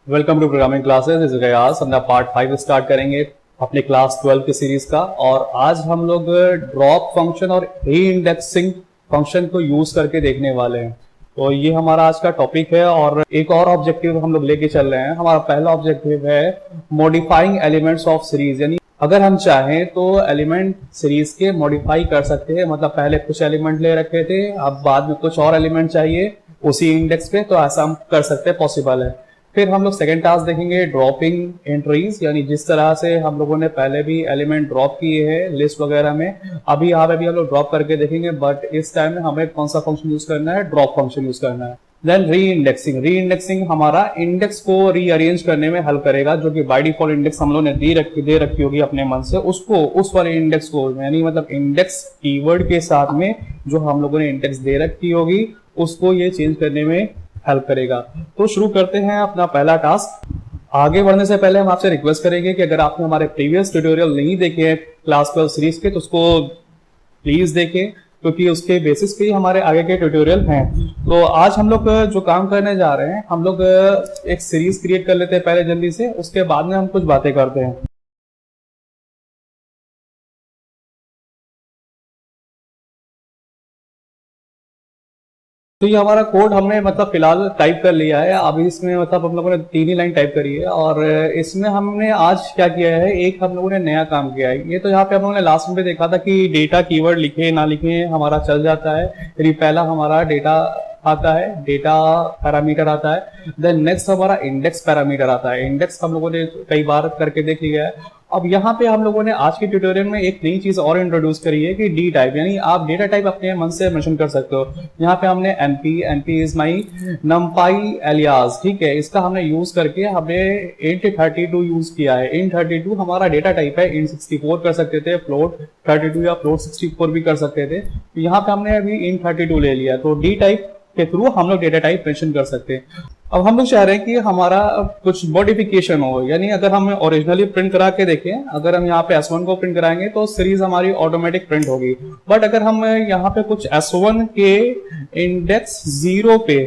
Welcome to programming classes. इस गयास हम part 5 start करेंगे अपने क्लास 12 की सीरीज का। और आज हम लोग ड्रॉप फंक्शन और री इंडेक्सिंग फंक्शन को यूज करके देखने वाले हैं। तो ये हमारा आज का टॉपिक है और एक और ऑब्जेक्टिव हम लोग लेके चल रहे हैं। हमारा पहला ऑब्जेक्टिव है मॉडिफाइंग एलिमेंट्स ऑफ सीरीज, यानी अगर हम चाहें तो एलिमेंट सीरीज के मॉडिफाई कर सकते हैं। मतलब पहले कुछ एलिमेंट ले रखे थे, अब बाद में कुछ और एलिमेंट चाहिए उसी इंडेक्स पे, तो ऐसा हम कर सकते हैं, पॉसिबल है। फिर हम लोग सेकेंड टास्क देखेंगे ड्रॉपिंग एंट्रीज, यानी जिस तरह से हम लोगों ने पहले भी एलिमेंट ड्रॉप किए हैं लिस्ट वगैरह में, अभी यहाँ पे भी हम लोग ड्रॉप करके देखेंगे, बट इस टाइम में हमें कौन सा फंक्शन यूज करना है, ड्रॉप फंक्शन यूज करना है। देन री इंडेक्सिंग, री इंडेक्सिंग हमारा इंडेक्स को रीअरेंज करने में हेल्प करेगा, जो कि बाय डिफॉल्ट इंडेक्स हम लोग ने दे रखी होगी अपने मन से, उसको उस वाले इंडेक्स को, यानी मतलब इंडेक्स कीवर्ड के साथ में जो हम लोगों ने इंडेक्स दे रखी होगी उसको ये चेंज करने में हेल्प करेगा। तो शुरू करते हैं अपना पहला टास्क। आगे बढ़ने से पहले हम आपसे रिक्वेस्ट करेंगे कि अगर आपने हमारे प्रीवियस ट्यूटोरियल नहीं देखे हैं क्लास 12 सीरीज के, तो उसको प्लीज देखें, क्योंकि उसके बेसिस पे ही हमारे आगे के ट्यूटोरियल हैं। तो आज हम लोग जो काम करने जा रहे हैं, हम लोग एक सीरीज क्रिएट कर लेते हैं पहले जल्दी से, उसके बाद में हम कुछ बातें करते हैं। तो ये हमारा कोड हमने मतलब फिलहाल टाइप कर लिया है। अभी इसमें मतलब हम लोगों ने 3 ही लाइन टाइप करी है और इसमें हमने आज क्या किया है, एक हम लोगों ने नया काम किया है। ये तो यहाँ पे हम लोगों ने लास्ट में देखा था कि डेटा कीवर्ड लिखे ना लिखे हमारा चल जाता है। फिर पहला हमारा डेटा आता है, डेटा पैरामीटर आता है, देन नेक्स्ट हमारा इंडेक्स पैरामीटर आता है। इंडेक्स हम लोगों ने कई बार करके देख लिया है। अब यहाँ पे हम लोगों ने आज के ट्यूटोरियल में एक नई चीज और इंट्रोड्यूस करी है कि डी टाइप, यानी आप डेटा टाइप अपने मन से मेंशन कर सकते हो। यहाँ पे हमने np is my numpy alias, ठीक है, इसका हमने यूज करके हमने int 32 यूज किया है। int 32 हमारा डेटा टाइप है। int 64 कर सकते थे, float 32 या float 64 भी कर सकते थे। तो यहाँ पे हमने अभी int 32 ले लिया, तो डी टाइप के थ्रू हम लोग डेटा टाइप मेंशन कर सकते हैं। अब हम लोग चाह रहे हैं कि हमारा कुछ मॉडिफिकेशन हो, यानी अगर हम ओरिजिनली प्रिंट करा के देखें, अगर हम यहाँ पे S1 को प्रिंट कराएंगे तो सीरीज हमारी ऑटोमेटिक प्रिंट होगी। बट अगर हम यहाँ पे कुछ S1 के इंडेक्स 0 पे,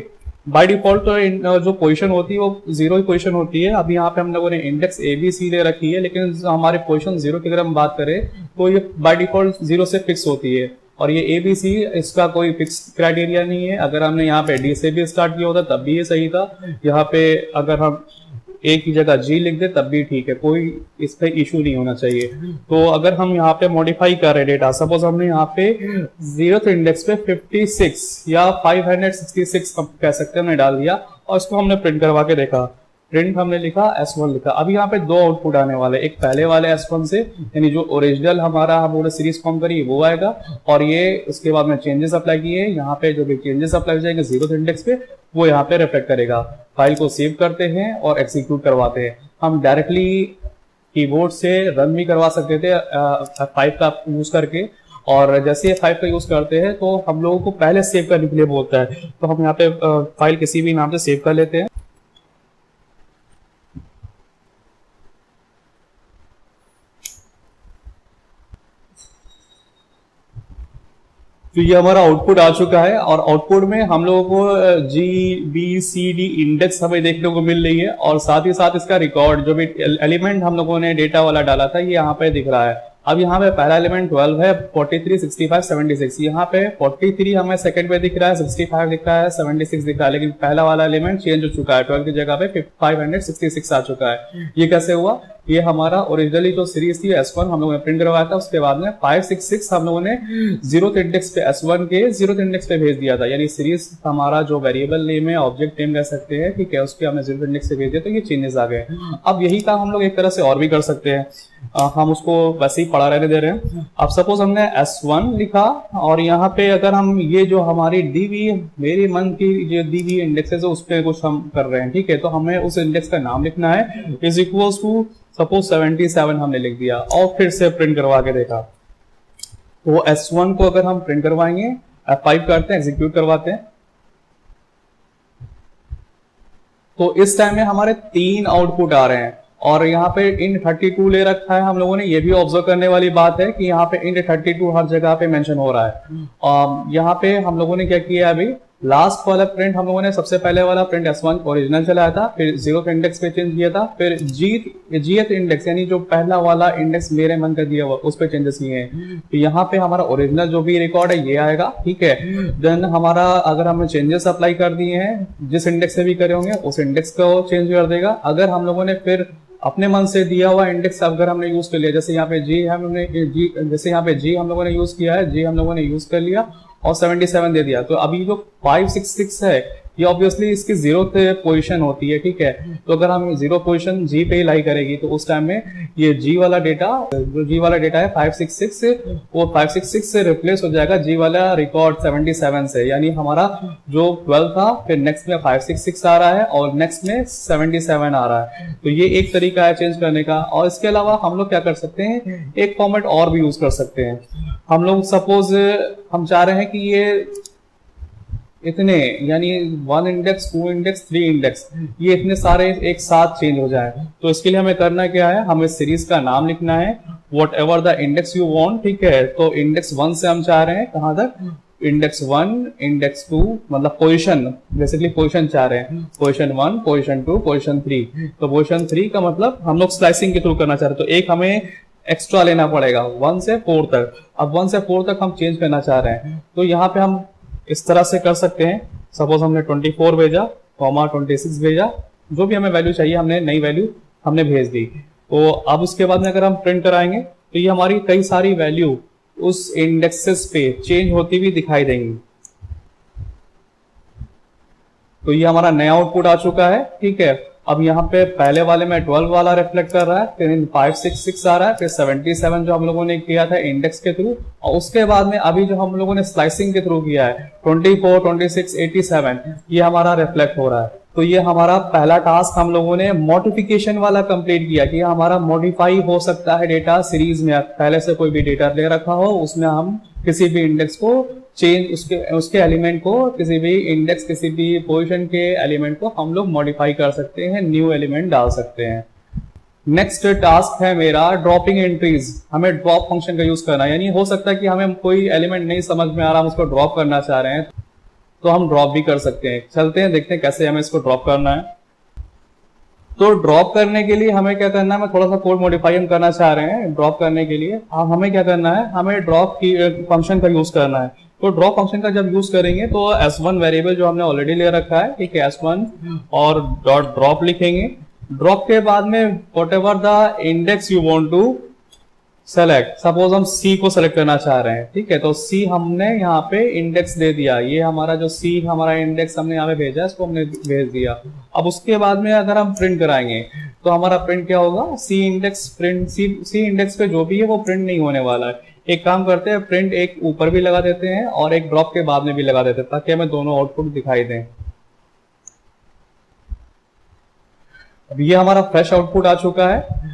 बाय डिफॉल्ट तो जो पोजीशन होती है वो 0 ही पोजीशन होती है। अब यहाँ पे हम लोगों ने इंडेक्स ABC ले रखी है, लेकिन हमारे पोजीशन 0 की अगर हम बात करें तो ये बाय डिफॉल्ट 0 से फिक्स होती है। और ये ABC इसका कोई फिक्स क्राइटेरिया नहीं है। अगर हमने यहाँ पे D से भी स्टार्ट किया होता तब भी ये सही था। यहाँ पे अगर हम A की जगह G लिख दे तब भी ठीक है, कोई इस पे इशू नहीं होना चाहिए। तो अगर हम यहाँ पे मॉडिफाई कर रहे हैं डेटा, सपोज हमने यहाँ पे 0th इंडेक्स पे 56 या 566 कह सकते हैं हमने डाल दिया और इसको हमने प्रिंट करवा के देखा। प्रिंट हमने लिखा S1 लिखा। अब यहाँ पे 2 आउटपुट आने वाले, एक पहले वाले S1 से, यानी जो ओरिजिनल हमारा हम लोगों ने सीरीज फॉर्म करी वो आएगा, और ये उसके बाद में चेंजेस अप्लाई किए, यहाँ पे जो भी चेंजेस अप्लाई हो जाएंगे 0th इंडेक्स पे वो यहाँ पे रिफ्लेक्ट करेगा। फाइल को सेव करते हैं और एग्जीक्यूट करवाते हैं। हम डायरेक्टली कीबोर्ड से रन भी करवा सकते थे F5 का यूज करके, और जैसे F5 का यूज करते हैं तो हम लोगों को पहले सेव करने के लिए बोलता है। तो हम यहाँ पे फाइल किसी भी नाम से सेव कर लेते हैं। तो ये हमारा आउटपुट आ चुका है और आउटपुट में हम लोगों को GBCD इंडेक्स हमें देखने को मिल रही है, और साथ ही साथ इसका रिकॉर्ड जो भी एलिमेंट हम लोगों ने डेटा वाला डाला था ये यहाँ पे दिख रहा है। अब यहाँ पे पहला एलिमेंट 12 है, 43, 65, 76। यहाँ पे 43 हमें सेकंड पे दिख रहा है, 65 दिख रहा है, 76 दिख रहा है, लेकिन पहला वाला एलिमेंट चेंज हो चुका है। 12 की जगह पे 566 आ चुका है। ये कैसे हुआ? ये हमारा ओरिजिनली जो सीरीज थी S1 हम लोगों ने प्रिंट करवाया था, उसके बाद में 566 हम लोगों ने 0th इंडेक्स पे S1 के 0th इंडेक्स पे भेज दिया था। यानी सीरीज हमारा जो वेरिएबल नेम है, ऑब्जेक्ट नेम कह सकते हैं, ठीक है, उसके हमने 0th इंडेक्स पे भेज दिया, तो ये चेंजेस आ गए। अब यही काम हम लोग एक तरह से और भी कर सकते हैं, हम उसको वैसे ही पढ़ा रहने दे रहे हैं। अब सपोज हमने S1 लिखा और यहाँ पे अगर हम ये जो हमारी DB मेरी मन की जो DB इंडेक्सेस है उस पर कुछ हम कर रहे हैं, ठीक है, तो हमें उस इंडेक्स का नाम लिखना है, इज इक्वल्स टू सपोज 77 हमने लिख दिया और फिर से प्रिंट करवा के देखा। तो S1 को अगर हम प्रिंट करवाएंगे, F5 करते हैं, एग्जीक्यूट करवाते हैं, तो इस टाइम में हमारे 3 आउटपुट आ रहे हैं। और यहाँ पे int 32 ले रखा है हम लोगों ने। ये भी ऑब्जर्व करने वाली बात है कि यहाँ पे int 32 हर जगह पे मेंशन हो रहा है। यहाँ पे हम लोगों ने क्या किया अभी, लास्ट वाला प्रिंट हम लोगों ने सबसे पहले वाला प्रिंट S1 ओरिजिनल चलाया था, फिर 0th इंडेक्स पे चेंज किया था, फिर Gth इंडेक्स यानी जो पहला वाला इंडेक्स मेरे मन कर दिया हुआ उस पे चेंजेस किए हैं। तो यहाँ पे हमारा ओरिजिनल जो भी रिकॉर्ड है ये आएगा, ठीक है। देन हमारा अगर हमने चेंजेस अप्लाई कर दिए हैं जिस इंडेक्स से भी करे होंगे उस इंडेक्स को चेंज कर देगा। अगर हम लोगों ने फिर अपने मन से दिया हुआ इंडेक्स अगर हमने यूज कर लिया, जैसे यहाँ पे जैसे यहाँ पे जी हम लोगों ने यूज किया है, जी हम लोगों ने यूज कर लिया और 77 दे दिया, तो अभी जो 566 है ये ऑब्वियसली इसकी 0th पोजीशन होती है, ठीक है। तो अगर हम 0 पोजीशन जी पे ही लाई करेगी तो उस टाइम में ये जी वाला डेटा, जो जी वाला डेटा है 566 वो 566 से रिप्लेस हो जाएगा जी वाला रिकॉर्ड 77 से, यानी हमारा जो 12 था फिर नेक्स्ट में 566 आ रहा है और नेक्स्ट में 77 आ रहा है। तो ये एक तरीका है चेंज करने का। और इसके अलावा हम लोग क्या कर सकते हैं, एक फॉर्मेट और भी यूज कर सकते हैं। हम लोग सपोज हम चाह रहे हैं कि ये इतने यानी 1 इंडेक्स 2 इंडेक्स 3 इंडेक्स ये इतने सारे एक साथ चेंज हो जाए, तो इसके लिए हमें करना क्या है, हमें सीरीज का नाम लिखना है what ever the index you want, ठीक है। तो इंडेक्स 1 से हम चाह रहे हैं कहां तक, इंडेक्स 1 इंडेक्स 2 मतलब पोजीशन, बेसिकली पोजीशन चाह रहे हैं, पोजीशन 1 पोजीशन 2 पोजीशन 3। तो पोजीशन 3 का मतलब हम लोग स्लाइसिंग के थ्रू करना चाह रहे हैं, तो एक हमें एक्स्ट्रा लेना पड़ेगा 1 से 4 तक। अब 1 से 4 तक हम चेंज करना चाह रहे हैं, तो यहाँ पे हम इस तरह से कर सकते हैं। सपोज हमने 24 भेजा, 26 भेजा, जो भी हमें वैल्यू चाहिए हमने नई वैल्यू हमने भेज दी। तो अब उसके बाद में अगर हम प्रिंट कराएंगे तो ये हमारी कई सारी वैल्यू उस इंडेक्सेस पे चेंज होती हुई दिखाई देंगी। तो ये हमारा नया आउटपुट आ चुका है, ठीक है। अब यहाँ पे पहले वाले में 12 वाला रिफ्लेक्ट कर रहा है, फिर 566 आ रहा है, फिर 77 जो हम लोगों ने किया था इंडेक्स के थ्रू, और उसके बाद में अभी जो हम लोगों ने स्लाइसिंग के थ्रू किया है 24 26 87 ये हमारा रिफ्लेक्ट हो रहा है। तो ये हमारा पहला टास्क हम लोगों ने मॉडिफिकेशन वाला कंप्लीट किया कि हमारा मॉडिफाई हो सकता है डेटा सीरीज में। पहले से कोई भी डेटा ले रखा हो उसमें हम किसी भी इंडेक्स को चेंज, उसके एलिमेंट को, किसी भी इंडेक्स किसी भी पोजीशन के एलिमेंट को हम लोग मॉडिफाई कर सकते हैं, न्यू एलिमेंट डाल सकते हैं। नेक्स्ट टास्क है मेरा ड्रॉपिंग एंट्रीज। हमें ड्रॉप फंक्शन का यूज करना है, यानी हो सकता है कि हमें कोई एलिमेंट नहीं समझ में आ रहा, हम उसको ड्रॉप करना चाह रहे हैं तो हम ड्रॉप भी कर सकते हैं। चलते हैं देखते हैं कैसे हमें इसको ड्रॉप करना है। तो ड्रॉप करने के लिए हमें क्या करना है, मैं थोड़ा सा कोड मॉडिफाई हम करना चाह रहे हैं ड्रॉप करने के लिए। अब हमें क्या करना है, हमें ड्रॉप की फंक्शन का यूज करना है। तो ड्रॉप फंक्शन का जब यूज करेंगे तो S1 वेरिएबल जो हमने ऑलरेडी ले रखा है, ठीक है, S1 और डॉट ड्रॉप लिखेंगे। ड्रॉप के बाद में whatever the index you want to select, suppose हम C को सेलेक्ट करना चाह रहे हैं, ठीक है, तो C हमने यहाँ पे इंडेक्स दे दिया। ये हमारा जो C हमारा इंडेक्स हमने यहाँ पे भेजा, इसको हमने भेज दिया। अब उसके बाद में अगर हम प्रिंट कराएंगे तो हमारा प्रिंट क्या होगा, C index print, C index पे जो भी है वो प्रिंट नहीं होने वाला है। एक काम करते हैं, प्रिंट एक ऊपर भी लगा देते हैं और एक ड्रॉप के बाद में भी लगा देते हैं ताकि हमें दोनों आउटपुट दिखाई दें। अब ये हमारा फ्रेश आउटपुट आ चुका है।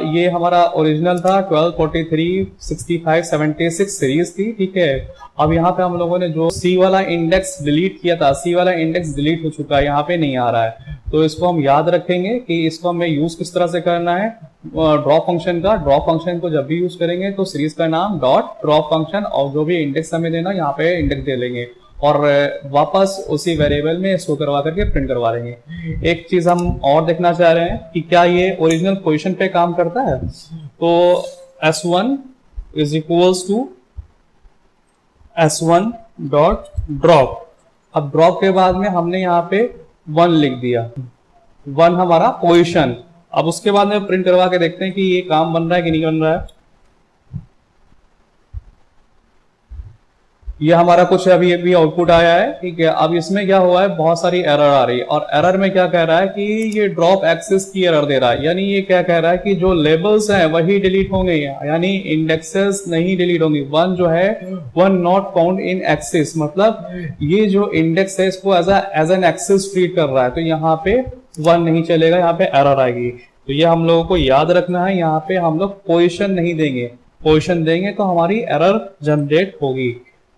ये हमारा ओरिजिनल था 12 43 65 76 सीरीज थी, ठीक है। अब यहाँ पे हम लोगों ने जो C वाला इंडेक्स डिलीट किया था, C वाला इंडेक्स डिलीट हो चुका है, यहाँ पे नहीं आ रहा है। तो इसको हम याद रखेंगे कि इसको हमें यूज किस तरह से करना है ड्रॉप फंक्शन का। ड्रॉप फंक्शन को जब भी यूज करेंगे तो सीरीज का नाम डॉट ड्रॉप फंक्शन और जो भी इंडेक्स हमें देना यहाँ पे इंडेक्स दे लेंगे और वापस उसी वेरिएबल में इसको करवा करके प्रिंट करवा देंगे। एक चीज हम और देखना चाह रहे हैं कि क्या ये ओरिजिनल पोजीशन पे काम करता है। तो S1 is equals to S1 dot drop. अब ड्रॉप के बाद में हमने यहाँ पे 1 लिख दिया, 1 हमारा पोजीशन। अब उसके बाद में प्रिंट करवा के देखते हैं कि ये काम बन रहा है कि नहीं बन रहा है। ये हमारा कुछ अभी आउटपुट आया है, ठीक है। अब इसमें क्या हुआ है, बहुत सारी एरर आ रही है और एरर में क्या कह रहा है कि ये ड्रॉप एक्सेस की एरर दे रहा है। यानी ये क्या कह रहा है कि जो लेबल्स हैं वही डिलीट होंगे, यानी इंडेक्सेस नहीं डिलीट होंगी। 1 जो है 1 नॉट फाउंड इन एक्सेस, मतलब ये जो इंडेक्स है इसको एज एन एक्सेस ट्रीट कर रहा है, तो यहाँ पे 1 नहीं चलेगा, यहाँ पे एरर आएगी। तो ये हम लोगों को याद रखना है, यहाँ पे हम लोग पोजीशन नहीं देंगे, पोजीशन देंगे तो हमारी एरर जनरेट होगी।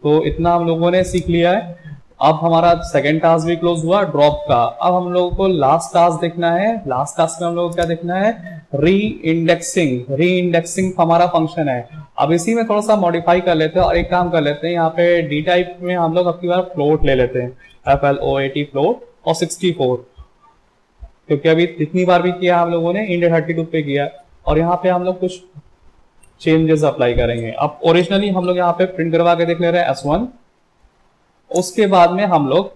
तो इतना हम लोगों ने सीख लिया है। अब हमारा सेकंड टास्क भी क्लोज हुआ ड्रॉप का। अब हम लोगों को लास्ट टास्क देखना है। लास्ट टास्क में हम लोगों को क्या देखना है, री इंडेक्सिंग। री इंडेक्सिंग हमारा फंक्शन है। अब इसी में थोड़ा सा मॉडिफाई कर लेते हैं और एक काम कर लेते हैं, यहाँ पे डी टाइप में हम लोग अपनी बार फ्लोट ले लेते हैं, FLOAT फ्लोट और 64, क्योंकि अभी इतनी बार भी किया हम लोगों ने, इंड 32 पे किया, और यहाँ पे हम लोग कुछ चेंजेस अप्लाई करेंगे। अब ओरिजिनली हम लोग यहाँ पे प्रिंट करवा के देख ले रहे हैं S1, उसके बाद में हम लोग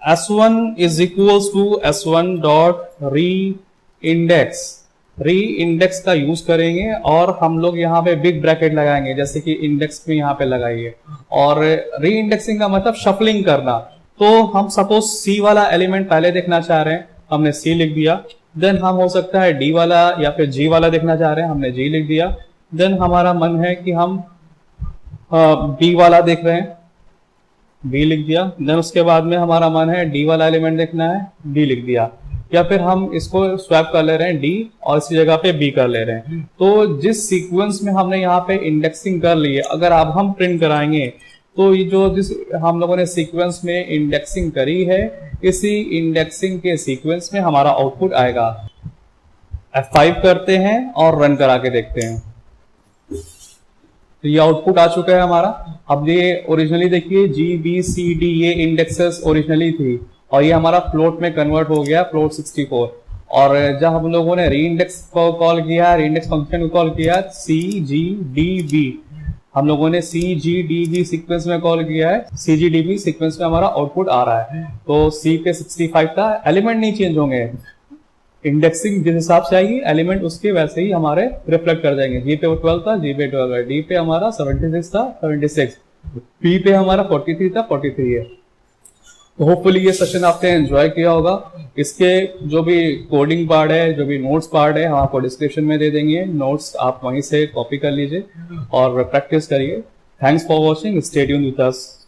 S1 is equals to S1 dot reindex का यूज करेंगे, और हम लोग यहाँ पे बिग ब्रैकेट लगाएंगे जैसे कि इंडेक्स में यहाँ पे लगाइए। और री इंडेक्सिंग का मतलब शफलिंग करना, तो हम सपोज C वाला एलिमेंट पहले देखना चाह रहे हैं, हमने C लिख दिया, देन हम हो सकता है D वाला या फिर G वाला देखना चाह रहे हैं, हमने G लिख दिया, देन हमारा मन है कि हम B वाला देख रहे हैं, B लिख दिया, देन उसके बाद में हमारा मन है D वाला एलिमेंट देखना है, D लिख दिया, या फिर हम इसको स्वैप कर ले रहे हैं D और इसी जगह पे B कर ले रहे हैं। तो जिस सीक्वेंस में हमने यहाँ पे इंडेक्सिंग कर ली है, अगर अब हम प्रिंट कराएंगे तो ये जिस हम लोगों ने सीक्वेंस में इंडेक्सिंग करी है, इसी इंडेक्सिंग के सीक्वेंस में हमारा आउटपुट आएगा। F5 करते हैं और रन करा के देखते हैं, तो ये आउटपुट आ चुका है हमारा। अब ये ओरिजिनली देखिए G B C D ये इंडेक्सेस ओरिजिनली थी, और ये हमारा फ्लोट में कन्वर्ट हो गया, फ्लोट 64। और जब हम लोगों ने री इंडेक्स को कॉल किया, री इंडेक्स फंक्शन को कॉल किया, CGDB, हम लोगों ने CGDB सीक्वेंस में कॉल किया है, CGDB सीक्वेंस में हमारा आउटपुट आ रहा है। तो C पे 65 था, एलिमेंट नहीं चेंज होंगे, इंडेक्सिंग जिस हिसाब से आएगी एलिमेंट उसके वैसे ही हमारे रिफ्लेक्ट कर जाएंगे। G पे 12 था, G पे 12 है, D पे हमारा 76 था, 76, P पे हमारा 43 था, 43 है। तो होपफुली ये सेशन आपने एंजॉय किया होगा। इसके जो भी कोडिंग पार्ट है, जो भी नोट्स पार्ट है, हम आपको डिस्क्रिप्शन में दे देंगे, नोट्स आप वहीं से कॉपी कर लीजिए और प्रैक्टिस करिए। Thanks for watching, stay tuned with us.